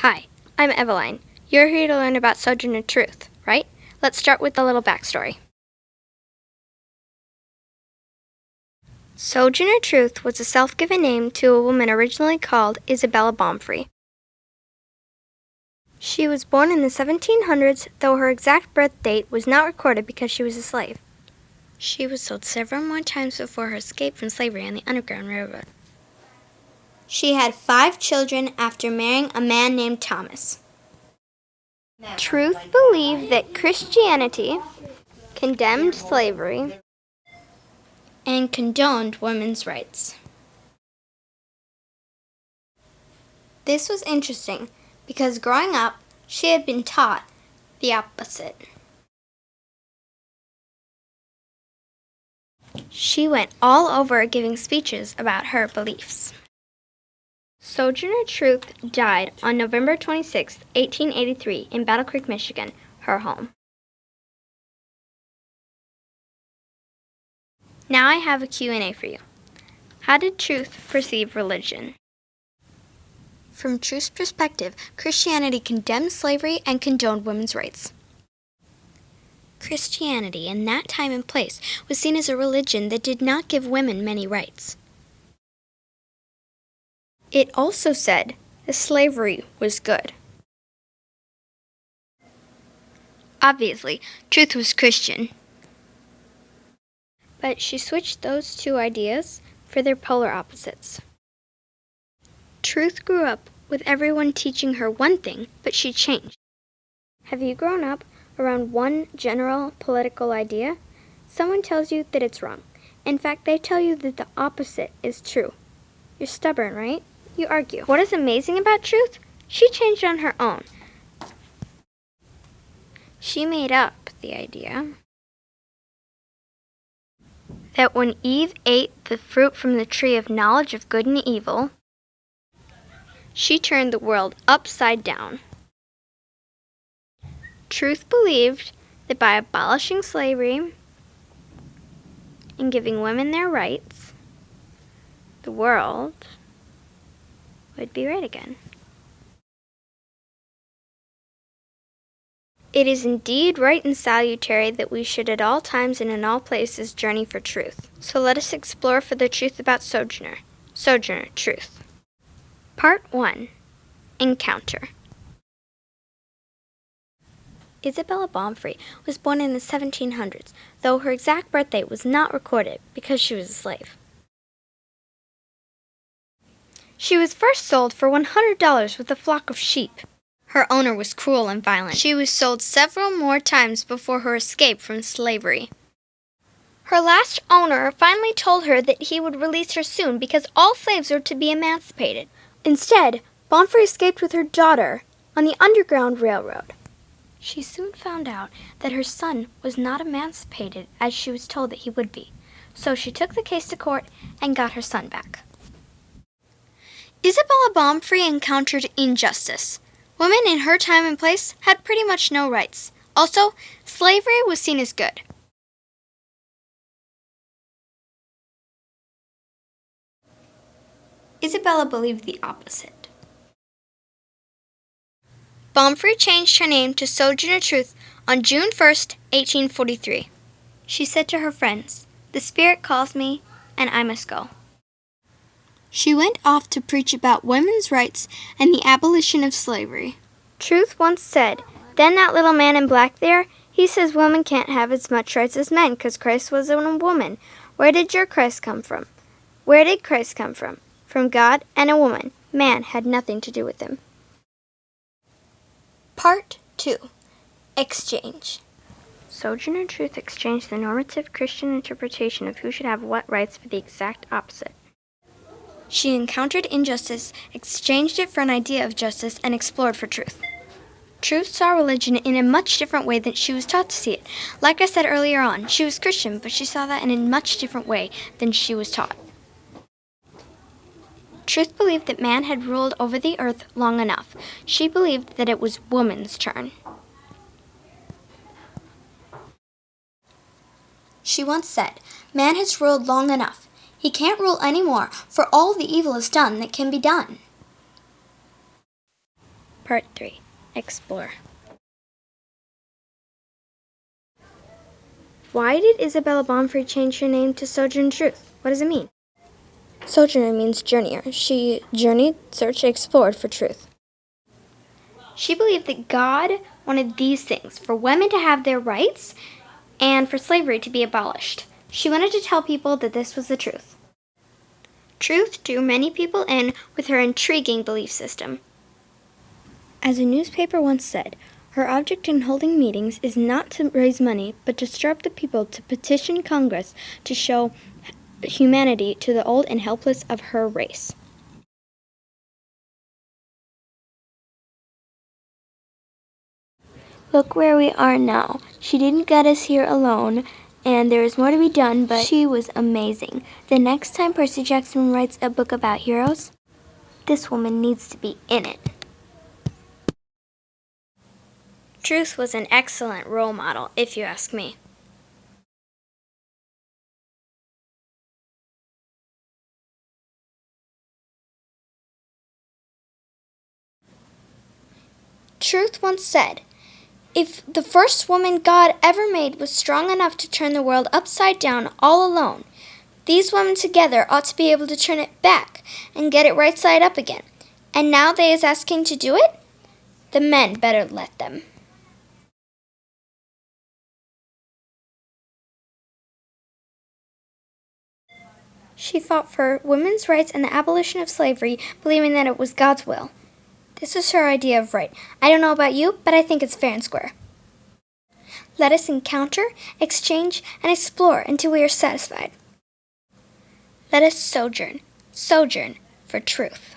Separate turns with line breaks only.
Hi, I'm Evaline. You're here to learn about Sojourner Truth, right? Let's start with a little backstory. Sojourner Truth was a self-given name to a woman originally called Isabella Baumfree. She was born in the 1700s, though her exact birth date was not recorded because she was a slave. She was sold several more times before her escape from slavery on the Underground Railroad. She had 5 children after marrying a man named Thomas. Truth believed that Christianity condemned slavery and condoned women's rights. This was interesting because growing up, she had been taught the opposite. She went all over giving speeches about her beliefs. Sojourner Truth died on November 26, 1883 in Battle Creek, Michigan, her home. Now I have a Q&A for you. How did Truth perceive religion? From Truth's perspective, Christianity condemned slavery and condoned women's rights. Christianity, in that time and place, was seen as a religion that did not give women many rights. It also said that slavery was good. Obviously, Truth was Christian. But she switched those two ideas for their polar opposites. Truth grew up with everyone teaching her one thing, but she changed. Have you grown up around one general political idea? Someone tells you that it's wrong. In fact, they tell you that the opposite is true. You're stubborn, right? You argue. What is amazing about Truth? She changed on her own. She made up the idea that when Eve ate the fruit from the tree of knowledge of good and evil, she turned the world upside down. Truth believed that by abolishing slavery and giving women their rights, the world would be right again. It is indeed right and salutary that we should at all times and in all places journey for truth. So let us explore for the truth about Sojourner. Sojourner Truth. Part 1. Encounter. Isabella Baumfree was born in the 1700s, though her exact birth date was not recorded because she was a slave. She was first sold for $100 with a flock of sheep. Her owner was cruel and violent. She was sold several more times before her escape from slavery. Her last owner finally told her that he would release her soon because all slaves were to be emancipated. Instead, Baumfree escaped with her daughter on the Underground Railroad. She soon found out that her son was not emancipated as she was told that he would be, so she took the case to court and got her son back. Isabella Baumfree encountered injustice. Women in her time and place had pretty much no rights. Also, slavery was seen as good. Isabella believed the opposite. Baumfree changed her name to Sojourner Truth on June 1st, 1843. She said to her friends, "The Spirit calls me, and I must go." She went off to preach about women's rights and the abolition of slavery. Truth once said, "Then that little man in black there, he says women can't have as much rights as men because Christ was a woman. Where did your Christ come from? Where did Christ come from? From God and a woman. Man had nothing to do with him." Part 2. Exchange. Sojourner Truth exchanged the normative Christian interpretation of who should have what rights for the exact opposite. She encountered injustice, exchanged it for an idea of justice, and explored for truth. Truth saw religion in a much different way than she was taught to see it. Like I said earlier on, she was Christian, but she saw that in a much different way than she was taught. Truth believed that man had ruled over the earth long enough. She believed that it was woman's turn. She once said, "Man has ruled long enough. He can't rule anymore, for all the evil is done that can be done." Part 3. Explore. Why did Isabella Bonfrey change her name to Sojourner Truth? What does it mean? Sojourner means journeyer. She journeyed, searched, explored for truth. She believed that God wanted these things: for women to have their rights and for slavery to be abolished. She wanted to tell people that this was the truth. Truth drew many people in with her intriguing belief system. As a newspaper once said, her object in holding meetings is not to raise money, but to stir up the people to petition Congress to show humanity to the old and helpless of her race. Look where we are now. She didn't get us here alone, and there is more to be done, but she was amazing. The next time Percy Jackson writes a book about heroes, this woman needs to be in it. Truth was an excellent role model, if you ask me. Truth once said, "If the first woman God ever made was strong enough to turn the world upside down all alone, these women together ought to be able to turn it back and get it right side up again. And now they is asking to do it? The men better let them." She fought for women's rights and the abolition of slavery, believing that it was God's will. This is her idea of right. I don't know about you, but I think it's fair and square. Let us encounter, exchange, and explore until we are satisfied. Let us sojourn for truth.